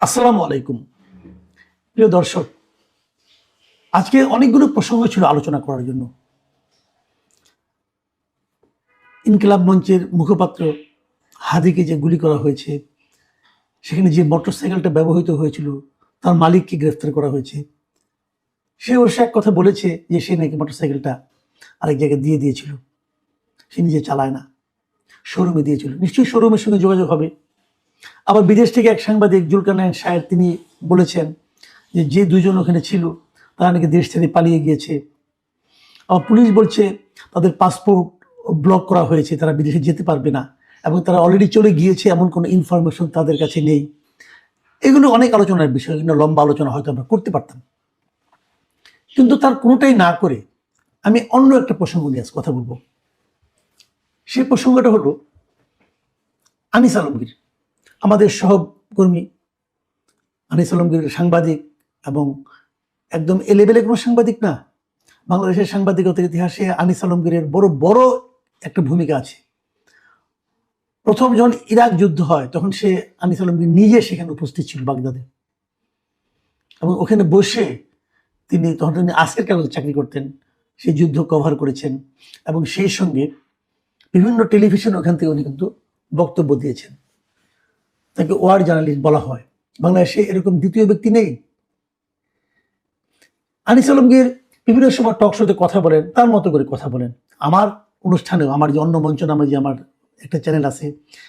আসসালামু আলাইকুম। প্রিয় দর্শক, আজকে অনেকগুলো প্রসঙ্গ ছিল আলোচনা করার জন্য। ইনকিলাব মঞ্চের মুখপাত্র হাদিকে যে গুলি করা হয়েছে, সেখানে যে মোটরসাইকেলটা ব্যবহৃত হয়েছিল তার মালিককে গ্রেফতার করা হয়েছে। সে অবশ্য এক কথা বলেছে যে সে নাকি মোটরসাইকেলটা আরেক জায়গায় দিয়ে দিয়েছিল, সে নিজে চালায় না, শোরুমে দিয়েছিল। নিশ্চয়ই শোরুমের সঙ্গে যোগাযোগ হবে। আবার বিদেশ থেকে এক সাংবাদিক জুলকারনাইন শায়ের তিনি বলেছেন যে যে দুজন ওখানে ছিল তারা নাকি দেশ ছেড়ে পালিয়ে গিয়েছে। আবার পুলিশ বলছে তাদের পাসপোর্ট ব্লক করা হয়েছে, তারা বিদেশে যেতে পারবে না, এবং তারা অলরেডি চলে গিয়েছে এমন কোনো ইনফরমেশন তাদের কাছে নেই। এগুলো অনেক আলোচনার বিষয়, এগুলো লম্বা আলোচনা হয়তো আমরা করতে পারতাম, কিন্তু তার কোনোটাই না করে আমি অন্য একটা প্রসঙ্গ নিয়ে আজ কথা বলবো। সেই প্রসঙ্গটা হলো আনিস আলমগীর, আমাদের সহকর্মী আনিস আলমগীর সাংবাদিক, এবং একদম এলেবেলে কোনো সাংবাদিক না। বাংলাদেশের সাংবাদিকতার ইতিহাসে আনিস আলমগীরের বড় বড় একটা ভূমিকা আছে। প্রথম যখন ইরাক যুদ্ধ হয় তখন আনিস আলমগীর নিজে সেখানে উপস্থিত ছিল বাগদাদে, এবং ওখানে বসে তখন তিনি আজকের কাগজে চাকরি করতেন, সেই যুদ্ধ কভার করেছেন, এবং সেই সঙ্গে বিভিন্ন টেলিভিশন ওখান থেকে উনি কিন্তু বক্তব্য দিয়েছেন। তাকে ওয়ার জার্নালিস্ট বলা হয়। বাংলাদেশে এরকম দ্বিতীয় ব্যক্তি নেই। আনিস আলমগীর বিভিন্ন সময় টক শোতে কথা বলেন, তার মতো করে কথা বলেন। আমার অনুষ্ঠানেও, আমার যে অন্য মঞ্চ নামে যে আমার একটা চ্যানেল আছে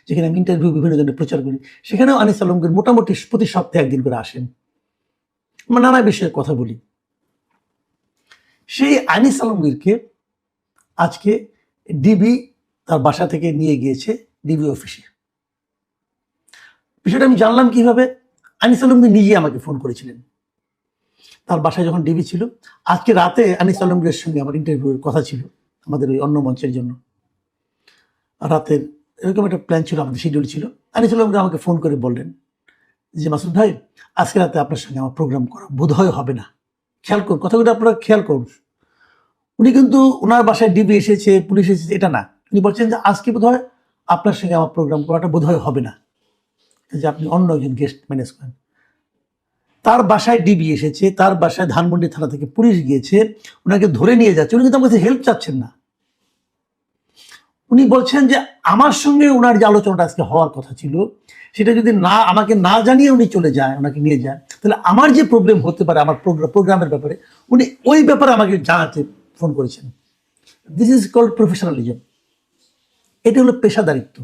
যেখানে আমি ইন্টারভিউ বিভিন্ন জনের প্রচার করি, সেখানেও আনিস আলমগীর মোটামুটি প্রতি সপ্তাহে একদিন করে আসেন, আমরা নানা বিষয়ে কথা বলি। সেই আনিস আলমগীরকে আজকে ডিবি তার বাসা থেকে নিয়ে গিয়েছে ডিবি অফিসে। বিষয়টা আমি জানলাম কিভাবে? আনিস আলমগীর নিজে আমাকে ফোন করেছিলেন। তার বাসায় যখন ডিবি ছিল, আজকে রাতে আনিস আলমগীরের সঙ্গে আমার ইন্টারভিউর কথা ছিল আমাদের ওই অন্য মঞ্চের জন্য। রাতের এরকম একটা প্ল্যান ছিল, আমাদের শিডিউল ছিল। আনিস আলমগীর আমাকে ফোন করে বললেন যে মাসুদ ভাই, আজকে রাতে আপনার সঙ্গে আমার প্রোগ্রাম করা বোধহয় হবে না। খেয়াল করুন, কথাগুলো আপনারা খেয়াল করুন। উনি কিন্তু ওনার বাসায় ডিবি এসেছে, পুলিশ এসেছে, এটা না। উনি বলছেন যে আজকে বোধহয় আপনার সঙ্গে আমার প্রোগ্রাম করাটা বোধহয় হবে না, যে আপনি অন্য একজন গেস্ট ম্যানেজ করেন। তার বাসায় ডিবি এসেছে, তার বাসায় ধানমন্ডি থানা থেকে পুলিশ গিয়েছে, ওনাকে ধরে নিয়ে যাচ্ছে। উনি কিন্তু আমার কাছে হেল্প চাচ্ছেন না। উনি বলছেন যে আমার সঙ্গে ওনার যে আলোচনাটা আজকে হওয়ার কথা ছিল, সেটা যদি আমাকে না জানিয়ে উনি চলে যায়, ওনাকে নিয়ে যায়, তাহলে আমার যে প্রবলেম হতে পারে আমার প্রোগ্রামের ব্যাপারে, উনি ওই ব্যাপারে আমাকে জানাতে ফোন করেছেন। This is called professionalism. এটা হলো পেশাদারিত্ব।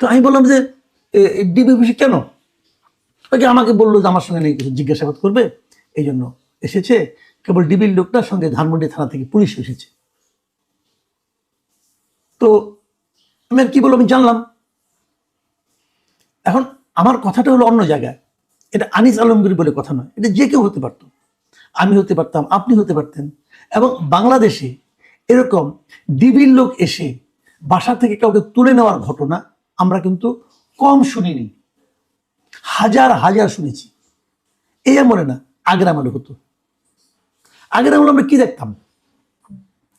তো আমি বললাম যে ডিবি অফিসে কেন? ওকে আমাকে বললো যে আমার সঙ্গে নেই কিছু জিজ্ঞাসাবাদ করবে, এই জন্য এসেছে। কেবল ডিবির লোকটার সঙ্গে ধানমন্ডি থানা থেকে পুলিশ এসেছে। তো আমি আর কি বলবো, আমি জানলাম। এখন আমার কথাটা হলো অন্য জায়গায়। এটা আনিস আলমগীর বলে কথা নয়, এটা যে কেউ হতে পারতো। আমি হতে পারতাম, আপনি হতে পারতেন। এবং বাংলাদেশে এরকম ডিবির লোক এসে বাসা থেকে কাউকে তুলে নেওয়ার ঘটনা আমরা কিন্তু কম শুনিনি, হাজার হাজার শুনেছি। এই আমলে না, আগের আমলে হতো। আগের আমলে আমরা কি দেখতাম?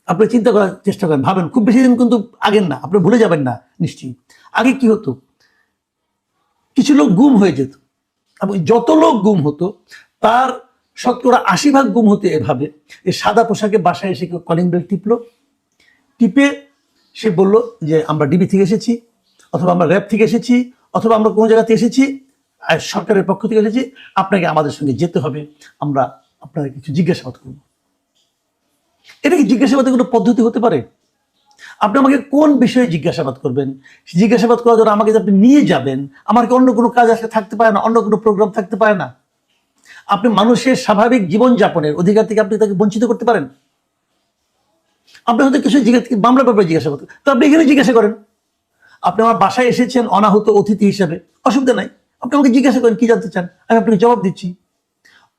আপনি চিন্তা করার চেষ্টা করেন, ভাবেন। খুব বেশি দিন কিন্তু আগের না, আপনি ভুলে যাবেন না নিশ্চয়ই। আগে কি হতো? কিছু লোক গুম হয়ে যেত, এবং যত লোক গুম হতো তার 70-80% গুম হতো এভাবে, এই সাদা পোশাকে বাসায় এসে কেউ কলিং বেল টিপে সে বলল যে আমরা ডিবি থেকে এসেছি, অথবা আমরা র্যাব থেকে এসেছি, অথবা আমরা কোনো জায়গাতে এসেছি, সরকারের পক্ষ থেকে এসেছি, আপনাকে আমাদের সঙ্গে যেতে হবে, আমরা আপনাকে কিছু জিজ্ঞাসাবাদ করব। এটা কি জিজ্ঞাসাবাদের কোনো পদ্ধতি হতে পারে? আপনি আমাকে কোন বিষয়ে জিজ্ঞাসাবাদ করবেন? জিজ্ঞাসাবাদ করার জন্য আমাকে আপনি নিয়ে যাবেন, আমার কি অন্য কোনো কাজ আসলে থাকতে পারে না, অন্য কোনো প্রোগ্রাম থাকতে পারে না? আপনি মানুষের স্বাভাবিক জীবনযাপনের অধিকার থেকে আপনি তাকে বঞ্চিত করতে পারেন? আপনি হয়তো কিছু মামলার ব্যাপারে জিজ্ঞাসাবাদ করেন, তো আপনি এখানে জিজ্ঞাসা করেন। আপনি আমার বাসায় এসেছেন অনাহূত অতিথি হিসাবে, অসুবিধা নাই, আপনি আমাকে জিজ্ঞাসা করেন কি জানতে চান, আমি আপনাকে জবাব দিচ্ছি।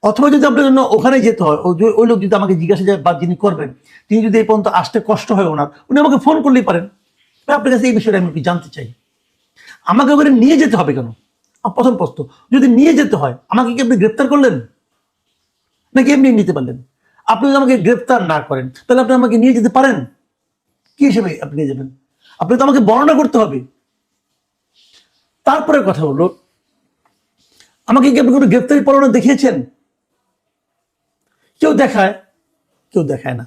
অথবা যদি আপনার জন্য ওখানে যেতে হয়, ওই লোক যদি আমাকে জিজ্ঞাসা বা যিনি করবেন, তিনি যদি এই পর্যন্ত আসতে কষ্ট হয় ওনার, উনি আমাকে ফোন করলেই পারেন, আপনার কাছে এই বিষয়টা আমি জানতে চাই। আমাকে ওখানে নিয়ে যেতে হবে কেন? প্রথম প্রশ্ন, যদি নিয়ে যেতে হয় আমাকে কি আপনি গ্রেপ্তার করলেন, নাকি এমনি নিতে পারলেন? আপনি যদি আমাকে গ্রেপ্তার না করেন তাহলে আপনি আমাকে নিয়ে যেতে পারেন কি হিসেবে? আপনি নিয়ে যাবেন, আপনি তো আমাকে বর্ণনা করতে হবে। তারপরে কথা হলো, আমাকে কি আপনি কোনো গ্রেপ্তারি পরোয়ানা দেখিয়েছেন? কেউ দেখায়, কেউ দেখায় না।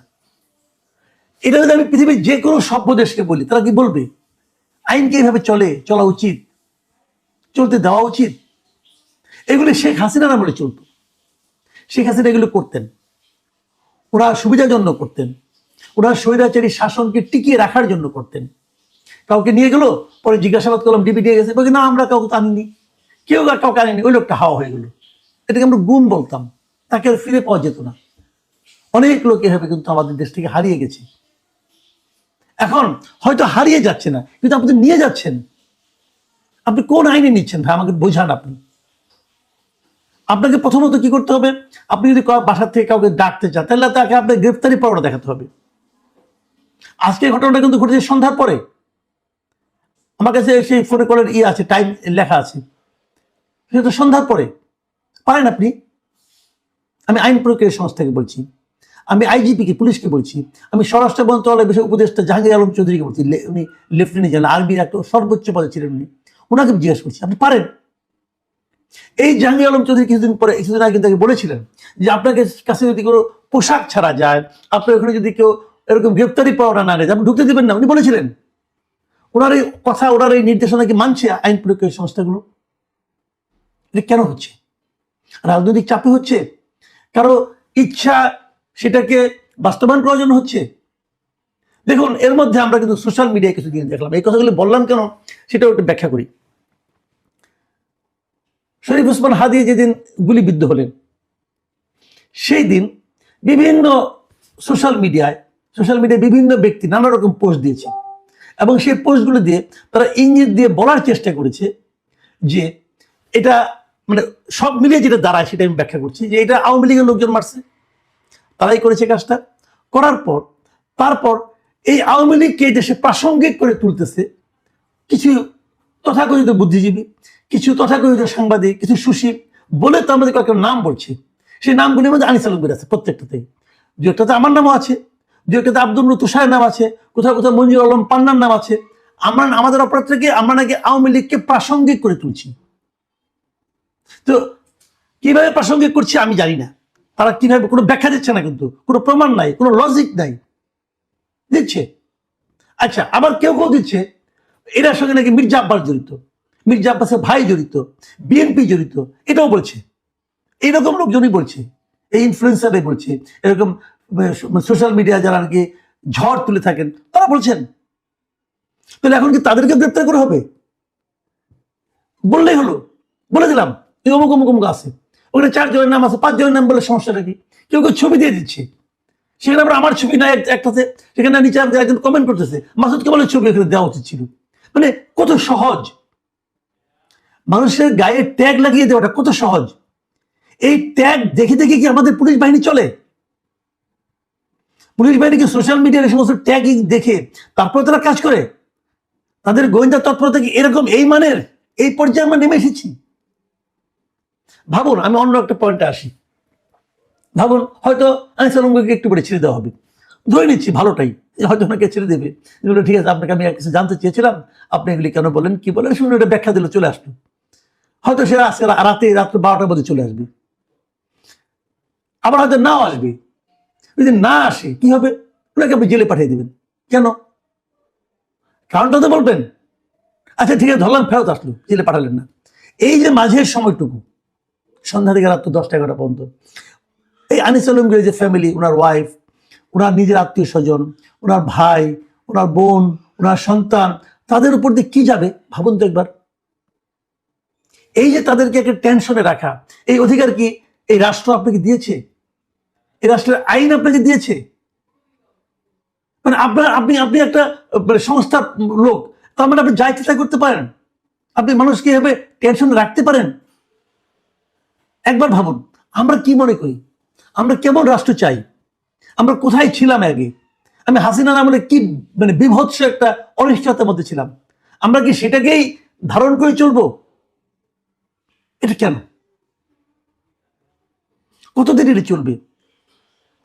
এটা যদি আমি পৃথিবীর যে কোনো সভ্য দেশকে বলি, তারা কি বলবে আইনকে এইভাবে চলা উচিত, চলতে দেওয়া উচিত? এগুলি শেখ হাসিনার আমলে চলতো। শেখ হাসিনা এগুলো করতেন, ওরা সুবিধার জন্য করতেন, ওরা স্বৈরাচারী শাসনকে টিকিয়ে রাখার জন্য করতেন। কাউকে নিয়ে গেল, পরে জিজ্ঞাসাবাদ করলাম ডিবি নিয়ে গেছে, বলছি না আমরা কাউকে আনিনি, কেউ আর কাউকে আনেনি, ওই লোকটা হাওয়া হয়ে গেল। এটাকে আমরা গুম বলতাম, তাকে আর ফিরে পাওয়া যেত না। অনেক লোক এভাবে কিন্তু আমাদের দেশ থেকে হারিয়ে গেছে। এখন হয়তো হারিয়ে যাচ্ছে না, কিন্তু আপনি নিয়ে যাচ্ছেন। আপনি কোন আইনে নিচ্ছেন ভাই, আমাকে বোঝান। আপনাকে প্রথমত কি করতে হবে, আপনি যদি বাসার থেকে কাউকে ডাকতে চান, তাহলে তাকে আপনার গ্রেফতারি পরোয়ানা দেখাতে হবে। আজকে ঘটনাটা কিন্তু ঘটেছে সন্ধ্যার পরে। আমার কাছে সেই ফোনে কলের আছে, টাইম লেখা আছে, সেটা তো সন্ধ্যার পরে। পারেন আপনি? আমি আইন প্রয়োগকারী সংস্থাকে বলছি, আমি আইজিপিকে, পুলিশকে বলছি, আমি স্বরাষ্ট্র মন্ত্রণালয়ের বিষয় উপদেষ্টা জাহাঙ্গীর আলম চৌধুরীকে বলছি, উনি লেফটেন্যান্ট জেনারেল, আর্মির একটা সর্বোচ্চ পদে ছিলেন উনি, ওনাকে জিজ্ঞেস করছি আপনি পারেন? এই জাহাঙ্গীর আলম চৌধুরী কিছুদিন আগে কিন্তু বলেছিলেন যে আপনার কাছে যদি কোনো পোশাক ছাড়া যায়, আপনার ওখানে যদি কেউ এরকম গ্রেপ্তারি পরোয়ানা না নেয়, আপনি ঢুকতে দেবেন না, উনি বলেছিলেন। ওনার এই কথা, ওনার এই নির্দেশনা কি মানছে আইন প্রয়োগকারী সংস্থাগুলো? এটা কেন হচ্ছে? রাজনৈতিক চাপে হচ্ছে? কারো ইচ্ছা সেটাকে বাস্তবায়ন করার জন্য হচ্ছে? দেখুন, এর মধ্যে আমরা কিন্তু সোশ্যাল মিডিয়ায় কিছু জিনিস দেখলাম। এই কথাগুলো বললাম কেন, সেটাও একটু ব্যাখ্যা করি। শরীফ ওসমান হাদি যেদিন গুলিবিদ্ধ হলেন, সেই দিন বিভিন্ন সোশ্যাল মিডিয়ায় বিভিন্ন ব্যক্তি নানা রকম পোস্ট দিয়েছে, এবং সেই পোস্টগুলো দিয়ে তারা ইঙ্গিত দিয়ে বলার চেষ্টা করেছে যে এটা মানে সব মিলিয়ে যেটা দাঁড়ায় সেটা আমি ব্যাখ্যা করছি, যে এটা আওয়ামী লীগের লোকজন মারছে, তারাই করেছে কাজটা। করার পর তারপর এই আওয়ামী লীগকে দেশে প্রাসঙ্গিক করে তুলতেছে কিছু তথাকথিত বুদ্ধিজীবী, কিছু তথাকথিত সাংবাদিক, কিছু সুশীল, বলে তো আমাদের কয়েকটা নাম বলছে। সেই নামগুলির মধ্যে আনিস আলমগীর আছে প্রত্যেকটাতেই, দু একটাতে আমার নামও আছে, দু একটাতে আব্দুল নূর তুষারের নাম আছে, কোথাও কোথাও মঞ্জুর আলম পান্নার নাম আছে। আমাদের অপরাধ থেকে আমরা নাকি আওয়ামী লীগকে প্রাসঙ্গিক করে তুলছি। তো কিভাবে প্রাসঙ্গিক করছি আমি জানি না, তারা কিভাবে, কোনো ব্যাখ্যা দিচ্ছে না, কিন্তু কোনো প্রমাণ নাই, কোনো লজিক নাই, দিচ্ছে। আচ্ছা, আবার কেউ দিচ্ছে এটার সঙ্গে নাকি মির্জা আব্বাস জড়িত, মির্জা আব্বাসের ভাই জড়িত, বিএনপি জড়িত, এটাও বলছে। এইরকম লোকজনই বলছে, এই ইনফ্লুয়েন্সাররাই বলছে, এরকম সোশ্যাল মিডিয়া যারা নাকি ঝড় তুলে থাকেন তারা বলছেন। তাহলে এখন কি তাদেরকে গ্রেপ্তার করা হবে? বললেই হলো, বলে দিলাম অমুক অমুক অমুক আছে, ওখানে 4 জনের নাম আছে, 5 জনের নাম বলে সমস্যাটা কি? কেউ কেউ ছবি দিয়ে দিচ্ছে, সেখানে আবার আমার ছবি নাই একটাতে, সেখানে নিচে একজন কমেন্ট করতেছে মাসুদ কেমালের ছবি এখানে দেওয়া উচিত ছিল। মানে কত সহজ, মানুষের গায়ে ট্যাগ লাগিয়ে দেওয়াটা কত সহজ। এই ট্যাগ দেখে দেখে কি আমাদের পুলিশ বাহিনী চলে? পুলিশ বাহিনী কি সোশ্যাল মিডিয়ার এই সমস্ত ট্যাগ দেখে তারপরে তারা কাজ করে? তাদের গোয়েন্দা তৎপরতা কি এরকম এই মানের, এই পর্যায়ে আমরা নেমে এসেছি? ভাবুন, আমি অন্য একটা পয়েন্টে আসি। ভাবুন, হয়তো আনিস আলমগীরকে একটু করে ছেড়ে দেওয়া হবে, ধরে নিচ্ছি ভালোটাই, হয়তো ওনাকে ছেড়ে দেবে, ঠিক আছে আপনাকে আমি কিছু জানতে চেয়েছিলাম, আপনি এগুলি কেন বলেন, কি বলেন, শুনে এটা ব্যাখ্যা দিলে চলে আসলো। হয়তো সে আজকে রাত্রে 12টার মধ্যে চলে আসবে, আবার হয়তো নাও আসবে। যদি না আসে কি হবে? ওনাকে আপনি জেলে পাঠিয়ে দেবেন। কেন? কারণটা তো বলবেন। আচ্ছা ঠিক আছে, ধরলাম ফেরত আসলো, জেলে পাঠালেন না। এই যে মাঝের সময়টুকু, সন্ধ্যা থেকে রাত্র 10টা-11টা পর্যন্ত, এই আনিস আলমগীর যে ফ্যামিলি, ওনার ওয়াইফ, ওনার নিজের আত্মীয় স্বজন, ওনার ভাই, ওনার বোন, ওনার সন্তান, তাদের উপর দিয়ে কি যাবে ভাবুন তো একবার। এই যে তাদেরকে একটা টেনশনে রাখা, এই অধিকার কি এই রাষ্ট্র আপনাকে দিয়েছে? এই রাষ্ট্রের আইন আপনাকে দিয়েছে? মানে আপনি একটা সংস্থার লোক, তার মানে আপনি যা ইচ্ছা তাই করতে পারেন? আপনি মানুষকে এভাবে টেনশন রাখতে পারেন? একবার ভাবুন, আমরা কি মনে করি, আমরা কেমন রাষ্ট্র চাই, আমরা কোথায় ছিলাম আগে? আমি হাসিনার আমলে কি বিভৎস একটা অনিশ্চয়তার মধ্যে ছিলাম, আমরা কি সেটাকেই ধারণ করে চলবো? এটা কেন? কতদিন এটা চলবে?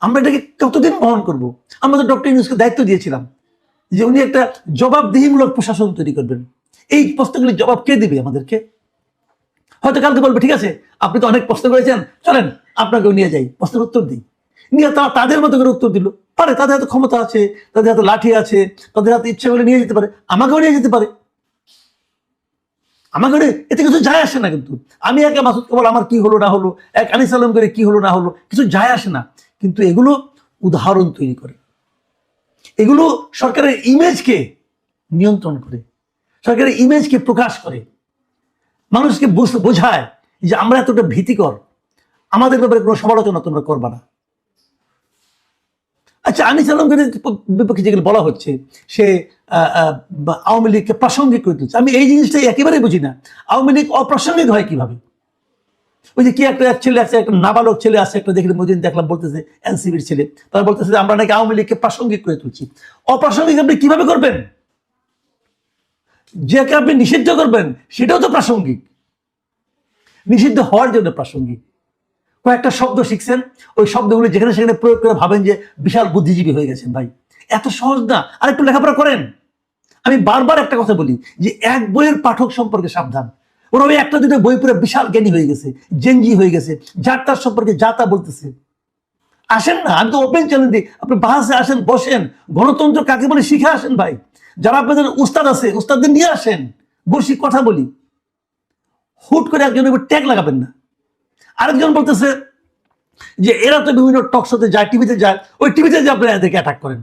আমরা এটাকে কতদিন বহন করব? আমরা তো ডক্টর ইউনূসকে দায়িত্ব দিয়েছিলাম যে উনি একটা জবাবদিহিমূলক প্রশাসন তৈরি করবেন। এই প্রশ্নগুলির জবাব কে দিবে আমাদেরকে? হয়তো কালকে বলবে ঠিক আছে আপনি তো অনেক প্রশ্ন করেছেন, চলেন আপনাকেও নিয়ে যাই, প্রশ্নের উত্তর দিই। নিয়ে তারা তাদের মতো করে উত্তর দিল, পারে, তাদের হাতে ক্ষমতা আছে, তাদের হাতে লাঠি আছে, তাদের হাতে ইচ্ছে করলে নিয়ে যেতে পারে, আমাকেও নিয়ে যেতে পারে। আমাকে এতে কিছু যায় আসে না। কিন্তু আমি একা মাসুদ কেবল আমার কি হলো না হলো, এক আনিস আলম করে কি হলো না হলো, কিছু যায় আসে না। কিন্তু এগুলো উদাহরণ তৈরি করে, এগুলো সরকারের ইমেজকে নিয়ন্ত্রণ করে, সরকারের ইমেজকে প্রকাশ করে, মানুষকে বোঝায় যে আমরা এতটা ভীতিকর, আমাদের ব্যাপারে কোনো সমালোচনা তোমরা করবা না। আচ্ছা, আনিস আলমগীর বিপক্ষে যেগুলো বলা হচ্ছে, সে আওয়ামী লীগকে প্রাসঙ্গিক করে তুলছে, আমি এই জিনিসটাই একেবারেই বুঝি না। আওয়ামী লীগ অপ্রাসঙ্গিক হয় কিভাবে? ওই যে কি একটা ছেলে আছে, একটা নাবালক ছেলে আছে, একটা দেখলে মদিন দেখলাম, বলতেছে এনসিবির ছেলে, তারা বলতেছে যে আমরা নাকি আওয়ামী লীগকে প্রাসঙ্গিক করে তুলছি। অপ্রাসঙ্গিক আপনি কিভাবে করবেন? যাকে আপনি নিষিদ্ধ করবেন সেটাও তো প্রাসঙ্গিক, নিষিদ্ধ হওয়ার জন্য প্রাসঙ্গিক। কয়েকটা শব্দ শিখছেন, ওই শব্দগুলি যেখানে সেখানে প্রয়োগ করে ভাবেন যে বিশাল বুদ্ধিজীবী হয়ে গেছেন। ভাই, এত সহজ না, আর একটু লেখাপড়া করেন। আমি বারবার একটা কথা বলি যে এক বইয়ের পাঠক সম্পর্কে সাবধান। ওরা ওই একটা দুটো বই পড়ে বিশাল জ্ঞানী হয়ে গেছে, জেনজি হয়ে গেছে, যার তার সম্পর্কে যা তা বলতেছে। আসেন না, আমি তো ওপেন চ্যালেঞ্জ দিই, আপনি বাসে আসেন, বসেন, গণতন্ত্র কাকে বলে শিখে আসেন। ভাই, যারা আপনাদের উস্তাদ আছে, উস্তাদদের নিয়ে আসেন, বসি, কথা বলি। হুট করে একজনের উপর ট্যাগ লাগাবেন না। আরেকজন বলতেছে যে এরা তো বিভিন্ন টক শোতে যায়, টিভিতে যায়, ওই টিভিতে যে আপনারা এদেরকে অ্যাটাক করেন।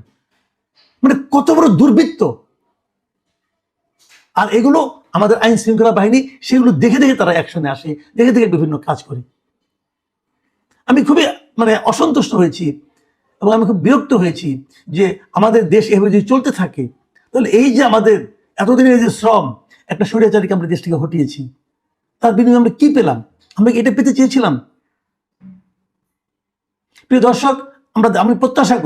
মানে কত বড় দুর্বৃত্ত! আর এগুলো আমাদের আইন শৃঙ্খলা বাহিনী সেগুলো দেখে দেখে তারা অ্যাকশনে আসে, দেখে দেখে বিভিন্ন কাজ করে। আমি খুবই অসন্তুষ্ট হয়েছি এবং আমি খুব বিরক্ত হয়েছি যে আমাদের দেশ এভাবে যদি চলতে থাকে, তাহলে এই যে আমাদের এতদিনের যে শ্রম, একটা স্বৈরাচারীকে আমরা দেশ থেকে হটিয়েছি, তার বিনিময়ে আমরা কি পেলাম? আমরা কি এটা পেতে চেয়েছিলাম? প্রিয় দর্শক, আমি প্রত্যাশা করি